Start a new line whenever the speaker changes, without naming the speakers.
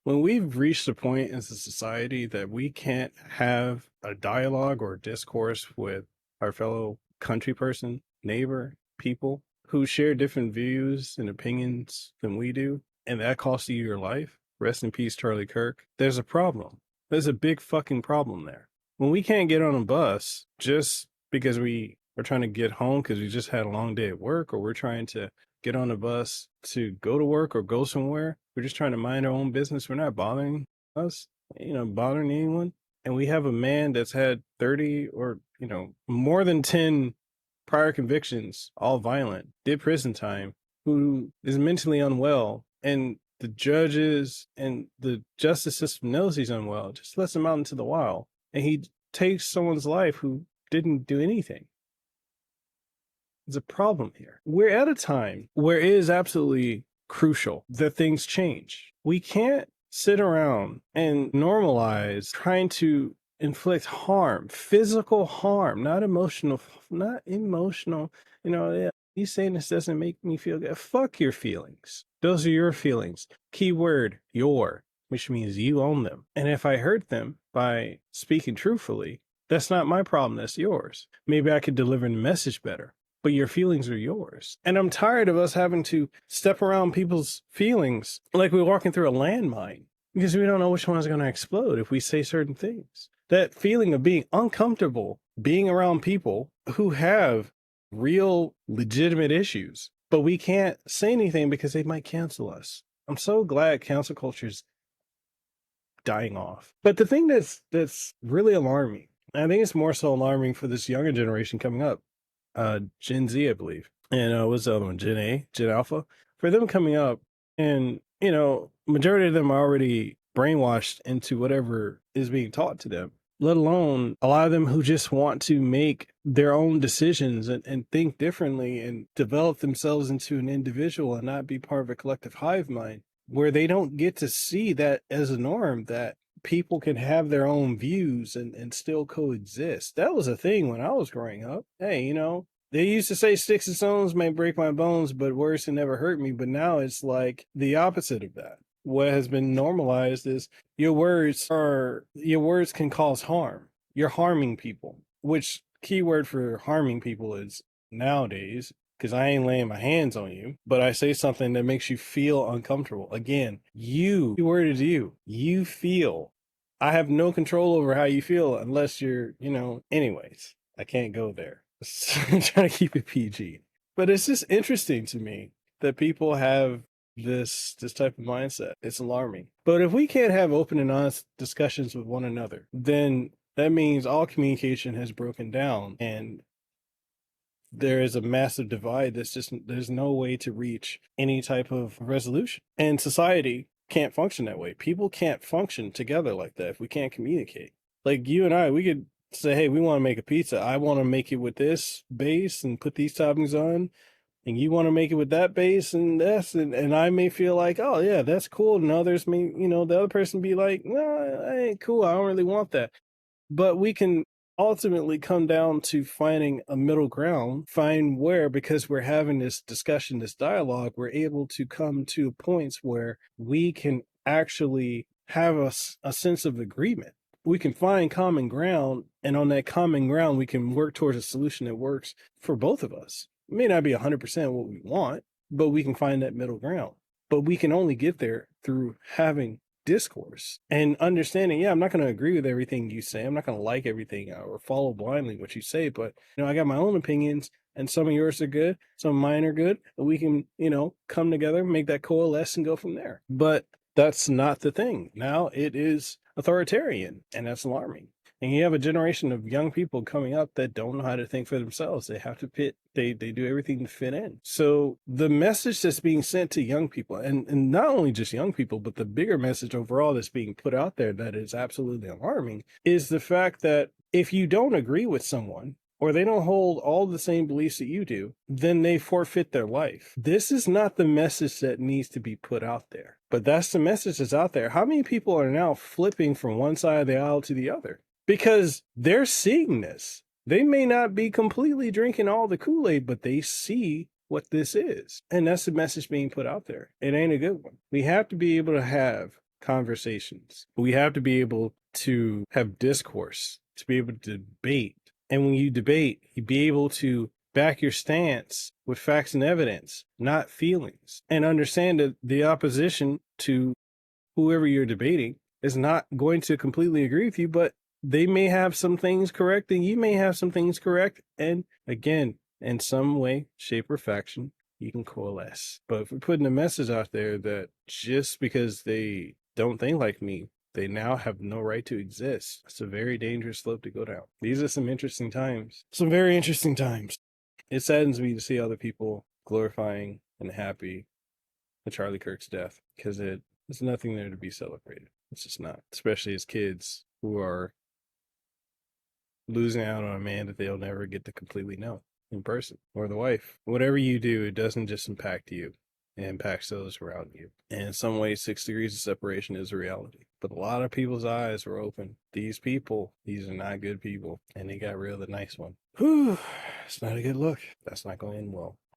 when we've reached a point as a society that we can't have a dialogue or discourse with our fellow country person, neighbor, people who share different views and opinions than we do, and that costs you your life, rest in peace, Charlie Kirk, there's a problem. There's a big fucking problem there. When we can't get on a bus just because we are trying to get home because we just had a long day at work, or we're trying to get on a bus to go to work or go somewhere. We're just trying to mind our own business. We're not bothering us, bothering anyone. And we have a man that's had 30 or, more than 10 prior convictions, all violent, did prison time, who is mentally unwell. And the judges and the justice system knows he's unwell, just lets him out into the wild. And he takes someone's life who didn't do anything. There's a problem here. We're at a time where it is absolutely crucial that things change. We can't sit around and normalize trying to inflict harm, physical harm, not emotional, Yeah, you saying this doesn't make me feel good. Fuck your feelings. Those are your feelings. Keyword, your, which means you own them. And if I hurt them by speaking truthfully, that's not my problem. That's yours. Maybe I could deliver the message better, but your feelings are yours. And I'm tired of us having to step around people's feelings like we're walking through a landmine because we don't know which one is going to explode if we say certain things. That feeling of being uncomfortable being around people who have real legitimate issues, but we can't say anything because they might cancel us. I'm so glad cancel culture's dying off. But the thing that's really alarming, and I think it's more so alarming for this younger generation coming up, Gen Z, I believe. And what's the other one? Gen A, Gen Alpha. For them coming up, and majority of them are already brainwashed into whatever is being taught to them, let alone a lot of them who just want to make their own decisions and think differently and develop themselves into an individual and not be part of a collective hive mind, where they don't get to see that as a norm, that people can have their own views and still coexist. That was a thing when I was growing up. Hey, they used to say sticks and stones may break my bones, but words can never hurt me. But now it's like the opposite of that. What has been normalized is your words can cause harm. You're harming people, which keyword for harming people is nowadays, because I ain't laying my hands on you, but I say something that makes you feel uncomfortable. Again, the word is you. You feel. I have no control over how you feel unless you're, anyways, I can't go there. I'm trying to keep it PG. But it's just interesting to me that people have this type of mindset. It's alarming. But if we can't have open and honest discussions with one another, then that means all communication has broken down and there is a massive divide there's no way to reach any type of resolution. And society can't function that way. People can't function together like that if we can't communicate. Like you and I, we could say, hey, we want to make a pizza. I want to make it with this base and put these toppings on. And you want to make it with that base and this, and I may feel like, oh yeah, that's cool. And others may, the other person be like, no, that ain't cool. I don't really want that. But we can ultimately come down to finding a middle ground, find where, because we're having this discussion, this dialogue, we're able to come to points where we can actually have a sense of agreement. We can find common ground, and on that common ground, we can work towards a solution that works for both of us. It may not be 100% what we want, but we can find that middle ground. But we can only get there through having discourse and understanding, yeah, I'm not going to agree with everything you say. I'm not going to like everything or follow blindly what you say, but I got my own opinions and some of yours are good, some of mine are good, and we can, come together, make that coalesce and go from there. But that's not the thing. Now it is authoritarian, and that's alarming. And you have a generation of young people coming up that don't know how to think for themselves. They have to they do everything to fit in. So the message that's being sent to young people, and not only just young people, but the bigger message overall that's being put out there that is absolutely alarming, is the fact that if you don't agree with someone, or they don't hold all the same beliefs that you do, then they forfeit their life. This is not the message that needs to be put out there, but that's the message that's out there. How many people are now flipping from one side of the aisle to the other? Because they're seeing this. They may not be completely drinking all the Kool-Aid, but they see what this is. And that's the message being put out there. It ain't a good one. We have to be able to have conversations. We have to be able to have discourse, to be able to debate. And when you debate, you be able to back your stance with facts and evidence, not feelings, and understand that the opposition to whoever you're debating is not going to completely agree with you, but they may have some things correct and you may have some things correct. And again, in some way, shape, or fashion, you can coalesce. But if we're putting a message out there that just because they don't think like me, they now have no right to exist, it's a very dangerous slope to go down. These are some interesting times, some very interesting times. It saddens me to see other people glorifying and happy with Charlie Kirk's death because there's nothing there to be celebrated. It's just not, especially as kids who are losing out on a man that they'll never get to completely know in person, or the wife. Whatever you do, it doesn't just impact you, it impacts those around you. And in some ways, 6 degrees of separation is a reality. But a lot of people's eyes were open. These people, these are not good people, and they got rid of the nice one. Whew, it's not a good look. That's not going to end well.